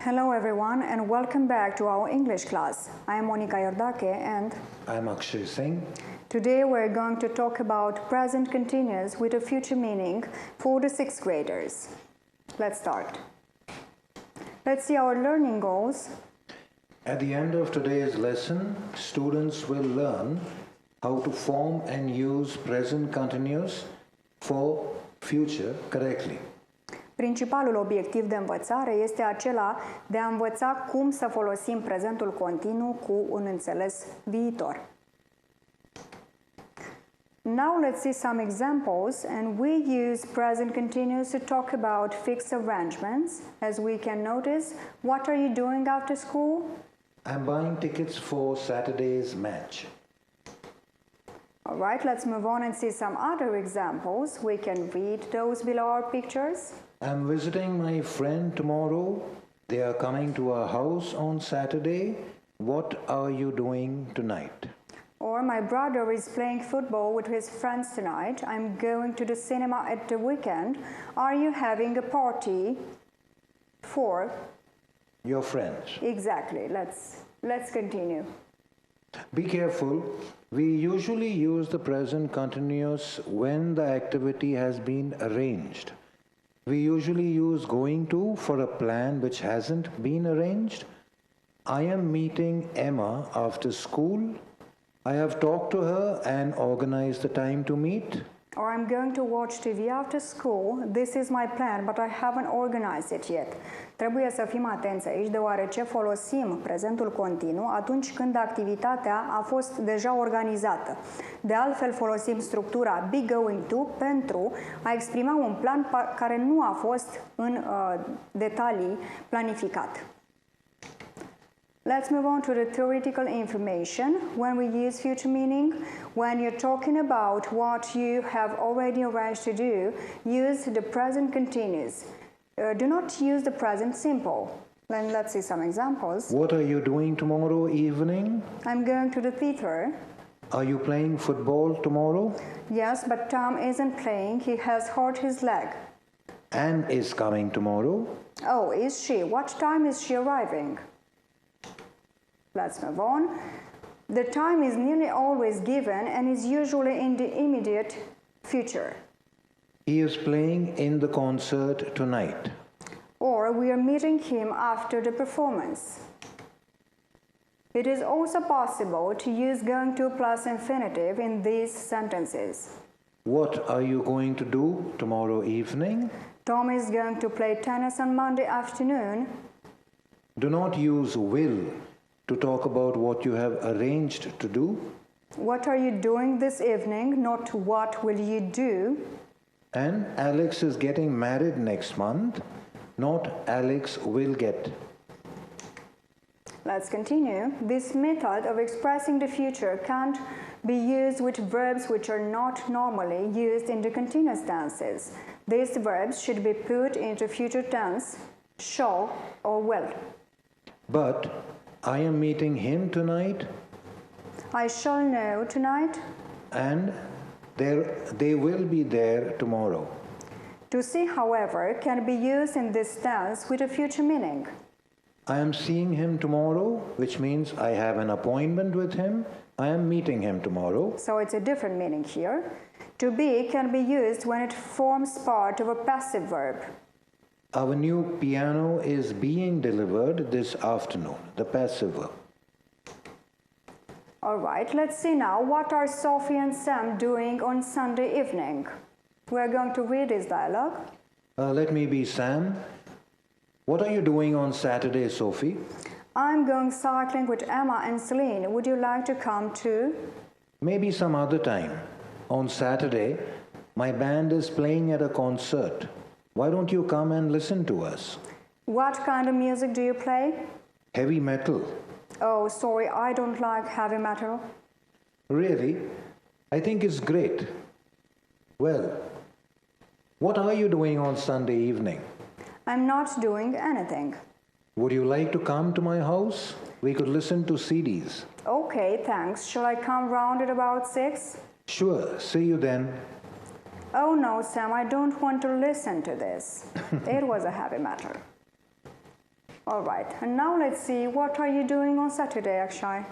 Hello everyone and welcome back to our English class. I am Monica Iordache and I'm Akshay Singh. Today we're going to talk about present continuous with a future meaning for the 6th graders. Let's start. Let's see our learning goals. At the end of today's lesson, students will learn how to form and use present continuous for future correctly. Principalul obiectiv de învățare este acela de a învăța cum să folosim prezentul continuu cu un înțeles viitor. Now let's see some examples, and we use present continuous to talk about fixed arrangements. As we can notice, what are you doing after school? I'm buying tickets for Saturday's match. All right, let's move on and see some other examples. We can read those below our pictures. I'm visiting my friend tomorrow. They are coming to our house on Saturday. What are you doing tonight? Or my brother is playing football with his friends tonight. I'm going to the cinema at the weekend. Are you having a party for your friends? Exactly. Let's continue. Be careful. We usually use the present continuous when the activity has been arranged. We usually use going to for a plan which hasn't been arranged. I am meeting Emma after school. I have talked to her and organized the time to meet. Or I'm going to watch TV after school. This is my plan, but I haven't organized it yet. Trebuie să fim atenți aici, deoarece folosim prezentul continuu atunci când activitatea a fost deja organizată. De altfel, folosim structura be going to pentru a exprima un plan care nu a fost în detalii planificat. Let's move on to the theoretical information. When we use future meaning, when you're talking about what you have already arranged to do, use the present continuous. Do not use the present simple. Then let's see some examples. What are you doing tomorrow evening? I'm going to the theater. Are you playing football tomorrow? Yes, but Tom isn't playing. He has hurt his leg. Anne is coming tomorrow. Oh, is she? What time is she arriving? Let's move on. The time is nearly always given and is usually in the immediate future. He is playing in the concert tonight. Or we are meeting him after the performance. It is also possible to use going to plus infinitive in these sentences. What are you going to do tomorrow evening? Tom is going to play tennis on Monday afternoon. Do not use will to talk about what you have arranged to do. What are you doing this evening, not what will you do? And Alex is getting married next month, not Alex will get. Let's continue. This method of expressing the future can't be used with verbs which are not normally used in the continuous tenses. These verbs should be put into future tense, shall or will. But I am meeting him tonight. I shall know tonight. And they will be there tomorrow. To see, however, can be used in this tense with a future meaning. I am seeing him tomorrow, which means I have an appointment with him. I am meeting him tomorrow. So it's a different meaning here. To be can be used when it forms part of a passive verb. Our new piano is being delivered this afternoon, the passive verb. All right, let's see now what are Sophie and Sam doing on Sunday evening. We're going to read this dialogue. Let me be Sam. What are you doing on Saturday, Sophie? I'm going cycling with Emma and Celine. Would you like to come too? Maybe some other time. On Saturday, my band is playing at a concert. Why don't you come and listen to us? What kind of music do you play? Heavy metal. Oh, sorry, I don't like heavy metal. Really? I think it's great. Well, what are you doing on Sunday evening? I'm not doing anything. Would you like to come to my house? We could listen to CDs. Okay, thanks. Shall I come round at about 6? Sure, see you then. Oh no, Sam, I don't want to listen to this. It was a heavy matter. All right, and now let's see, what are you doing on Saturday, Akshay?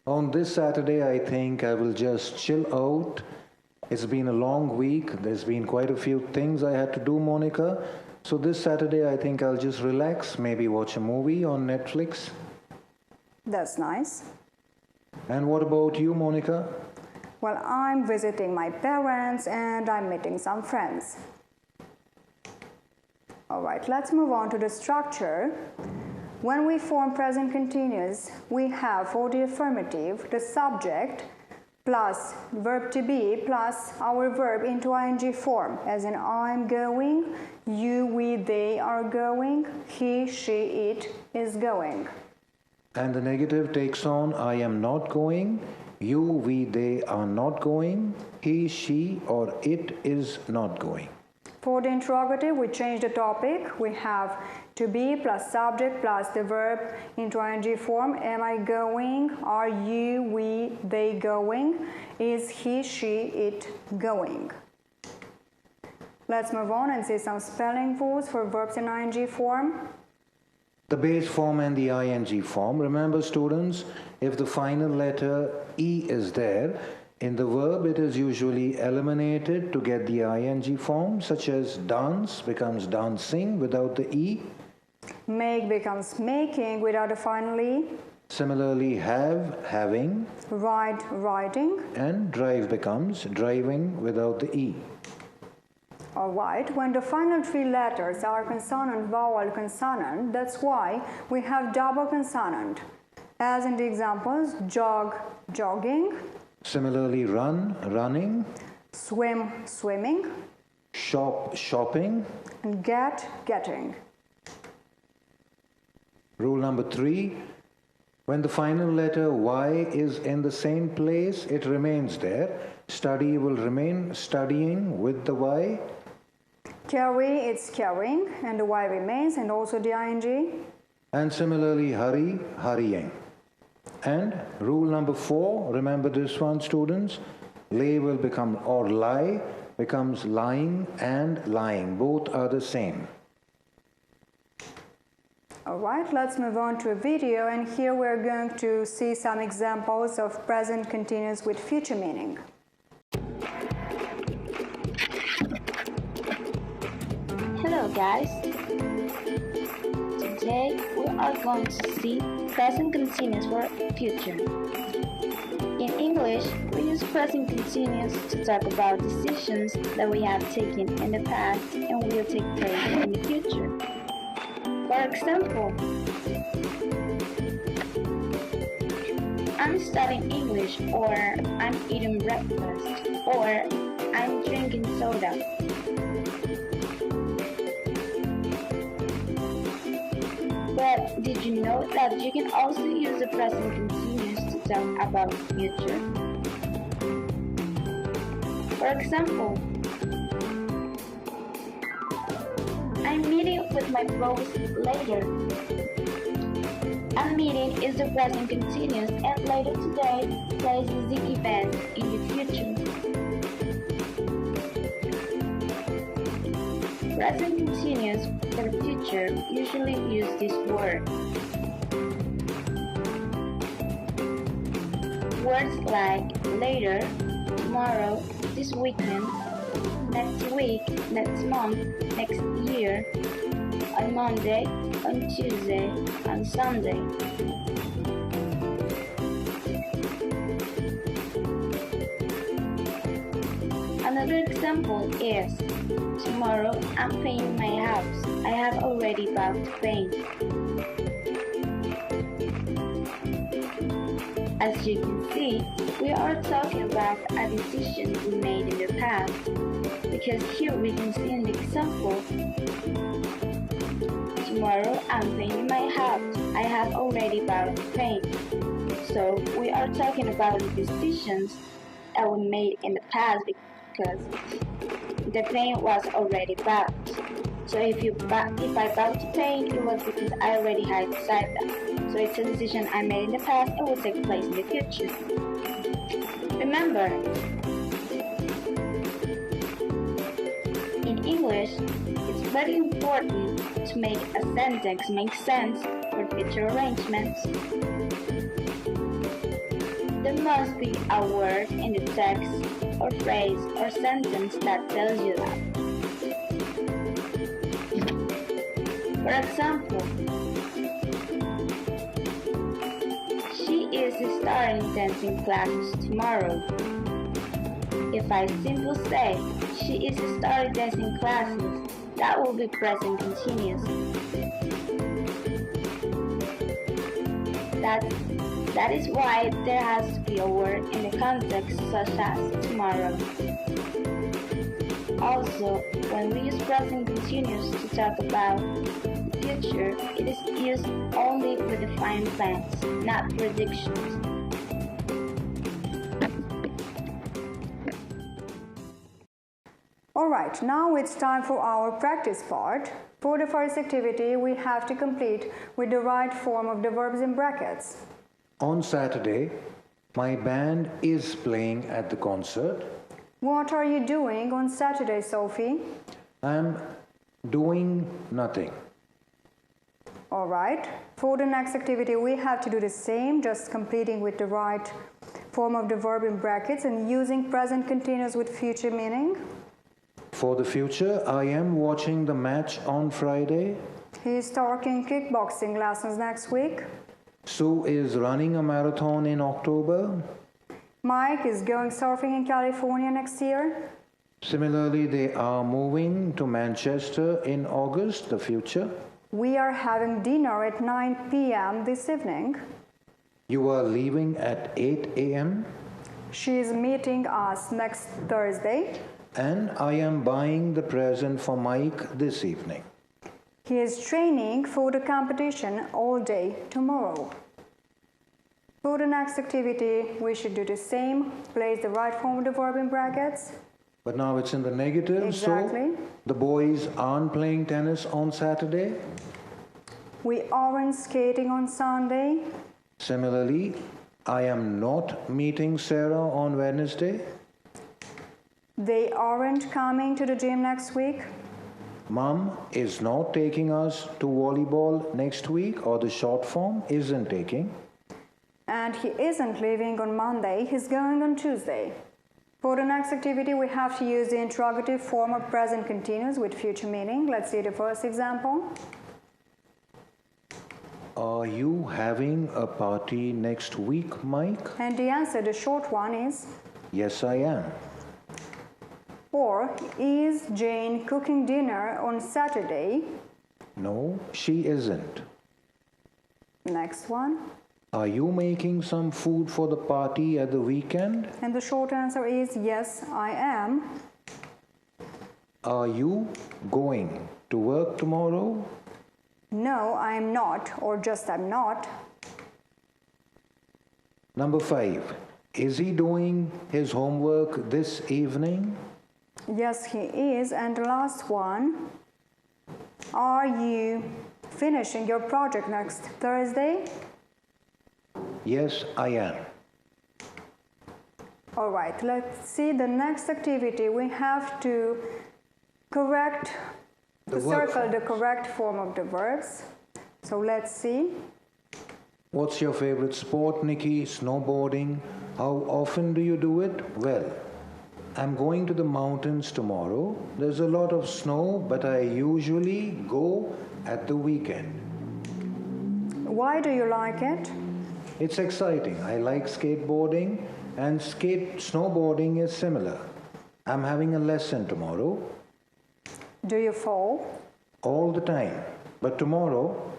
On this Saturday, I think I will just chill out. It's been a long week. There's been quite a few things I had to do, Monica. So this Saturday, I think I'll just relax, maybe watch a movie on Netflix. That's nice. And what about you, Monica? Well, I'm visiting my parents and I'm meeting some friends. All right, let's move on to the structure. When we form present continuous, we have for the affirmative the subject plus verb to be plus our verb into ing form, as in I'm going, you, we, they are going, he, she, it is going. And the negative takes on I am not going, you, we, they are not going, he, she, or it is not going. For the interrogative, we change the topic. We have to be plus subject plus the verb into ing form. Am I going? Are you, we, they going? Is he, she, it going? Let's move on and see some spelling rules for verbs in ing form. The base form and the ing form. Remember, students, if the final letter E is there, in the verb it is usually eliminated to get the ing form, such as dance becomes dancing without the E. Make becomes making without the final E. Similarly, have, having. Ride, riding. And drive becomes driving without the E. Alright, when the final three letters are consonant, vowel, consonant, that's why we have double consonant. As in the examples, jog, jogging. Similarly, run, running. Swim, swimming. Shop, shopping. And get, getting. Rule number 3. When the final letter Y is in the same place, it remains there. Study will remain studying with the Y. Carry, it's carrying, and the Y remains, and also the ing. And similarly, hurry, hurrying. And rule number 4, remember this one, students. Lay will become, or lie becomes lying and lying. Both are the same. Alright, let's move on to a video, and here we're going to see some examples of present continuous with future meaning. Hello guys! Today we are going to see present continuous for future. In English, we use present continuous to talk about decisions that we have taken in the past and will take place in the future. For example, I'm studying English, or I'm eating breakfast, or I'm drinking soda. But did you know that you can also use the present continuous to talk about the future? For example, I'm meeting with my boss later. I'm meeting is the present continuous, and later today places the event in the future. Present continuous for the future usually use this word. Words like later, tomorrow, this weekend, next week, next month, next year, on Monday, on Tuesday, on Sunday. Another example is, tomorrow I'm painting my house. I have already bought paint. As you can see, we are talking about a decision we made in the past, because here we can see an example. Tomorrow I'm painting my house. I have already bought paint. So we are talking about the decisions that we made in the past because the paint was already bought. So if I bought the paint, it was because I already had decided that. So it's a decision I made in the past and will take place in the future. Remember, in English, it's very important to make a sentence make sense for future arrangements. There must be a word in the text or phrase or sentence that tells you that. For example, she is starting dancing classes tomorrow. If I simply say she is starting dancing classes, that will be present continuous. That is why there has to be a word in the context such as tomorrow. Also, when we use present continuous to talk about the future, it is used only for defined plans, not predictions. Alright, now it's time for our practice part. For the first activity, we have to complete with the right form of the verbs in brackets. On Saturday, my band is playing at the concert. What are you doing on Saturday, Sophie? I'm doing nothing. Alright, for the next activity, we have to do the same, just completing with the right form of the verb in brackets and using present continuous with future meaning. For the future, I am watching the match on Friday. He is starting kickboxing lessons next week. Sue is running a marathon in October. Mike is going surfing in California next year. Similarly, they are moving to Manchester in August, the future. We are having dinner at 9 p.m. this evening. You are leaving at 8 a.m. She is meeting us next Thursday. And I am buying the present for Mike this evening. He is training for the competition all day tomorrow. For the next activity, we should do the same. Place the right form of the verb in brackets. But now it's in the negative, Exactly. so the boys aren't playing tennis on Saturday. We aren't skating on Sunday. Similarly, I am not meeting Sarah on Wednesday. They aren't coming to the gym next week. Mom is not taking us to volleyball next week, or the short form isn't taking. And he isn't leaving on Monday, he's going on Tuesday. For the next activity, we have to use the interrogative form of present continuous with future meaning. Let's see the first example. Are you having a party next week, Mike? And the answer, the short one, is Yes, I am. or is Jane cooking dinner on Saturday? No, she isn't. Next one. Are you making some food for the party at the weekend? And the short answer is yes, I am. Are you going to work tomorrow? No, I am not, or just I'm not. Number 5. Is he doing his homework this evening? Yes, he is. And the last one. Are you finishing your project next Thursday? Yes, I am. All right, let's see the next activity. We have to circle the correct form of the verbs. So let's see. What's your favorite sport, Nikki? Snowboarding. How often do you do it? Well, I'm going to the mountains tomorrow. There's a lot of snow, but I usually go at the weekend. Why do you like it? It's exciting. I like skateboarding, and snowboarding is similar. I'm having a lesson tomorrow. Do you fall? All the time. But tomorrow,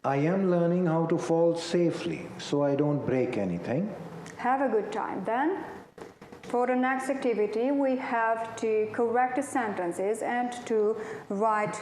I am learning how to fall safely so I don't break anything. Have a good time then. For the next activity, we have to correct the sentences and to write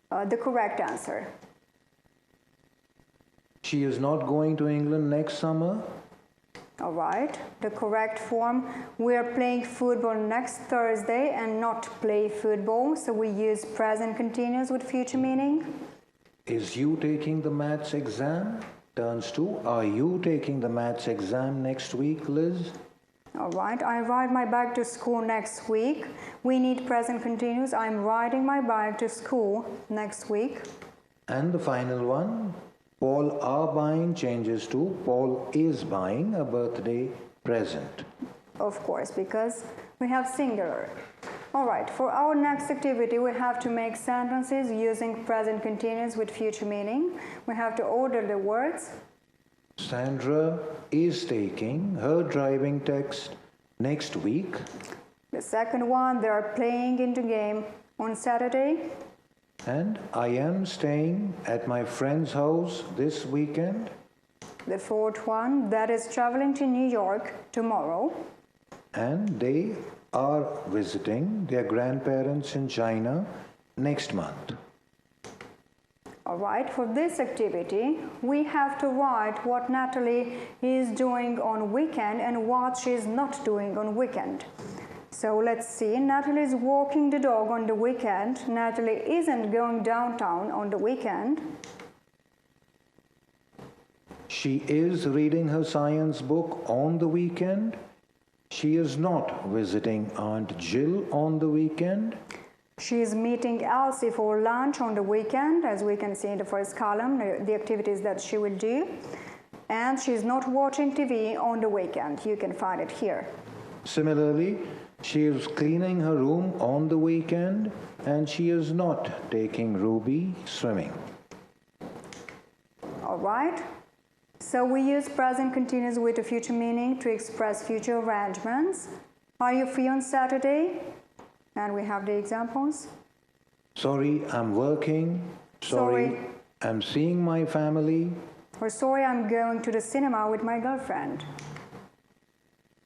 the correct answer. She is not going to England next summer. All right, the correct form. We are playing football next Thursday and not play football, so we use present continuous with future meaning. Is you taking the maths exam? Turns to, are you taking the maths exam next week, Liz? All right, I ride my bike to school next week. We need present continuous. I'm riding my bike to school next week. And the final one, Paul are buying changes to Paul is buying a birthday present. Of course, because we have singular. All right, for our next activity, we have to make sentences using present continuous with future meaning. We have to order the words. Sandra is taking her driving test next week. The second one, they are playing into game on Saturday. And I am staying at my friend's house this weekend. The fourth one, that is traveling to New York tomorrow. And they are visiting their grandparents in China next month. All right, for this activity, we have to write what Natalie is doing on weekend and what she's not doing on weekend. So let's see, Natalie is walking the dog on the weekend. Natalie isn't going downtown on the weekend. She is reading her science book on the weekend. She is not visiting Aunt Jill on the weekend. She is meeting Elsie for lunch on the weekend, as we can see in the first column, the activities that she will do. And she's not watching TV on the weekend. You can find it here. Similarly, she is cleaning her room on the weekend, and she is not taking Ruby swimming. All right. So we use present continuous with a future meaning to express future arrangements. Are you free on Saturday? And we have the examples. Sorry, I'm working. Sorry, I'm seeing my family. Or sorry, I'm going to the cinema with my girlfriend.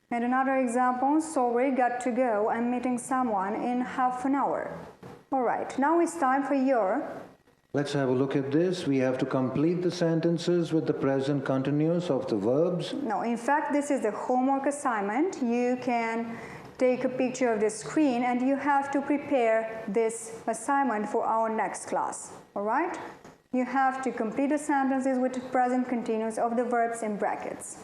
And another example, sorry, got to go. I'm meeting someone in half an hour. All right, now it's time for your... Let's have a look at this. We have to complete the sentences with the present continuous of the verbs. No, in fact, this is the homework assignment. You can take a picture of the screen and you have to prepare this assignment for our next class. All right? You have to complete the sentences with the present continuous of the verbs in brackets.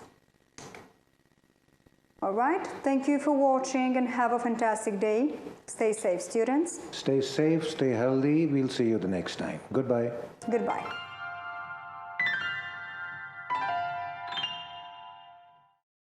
All right? Thank you for watching and have a fantastic day. Stay safe, students. Stay safe, stay healthy. We'll see you the next time. Goodbye. Goodbye.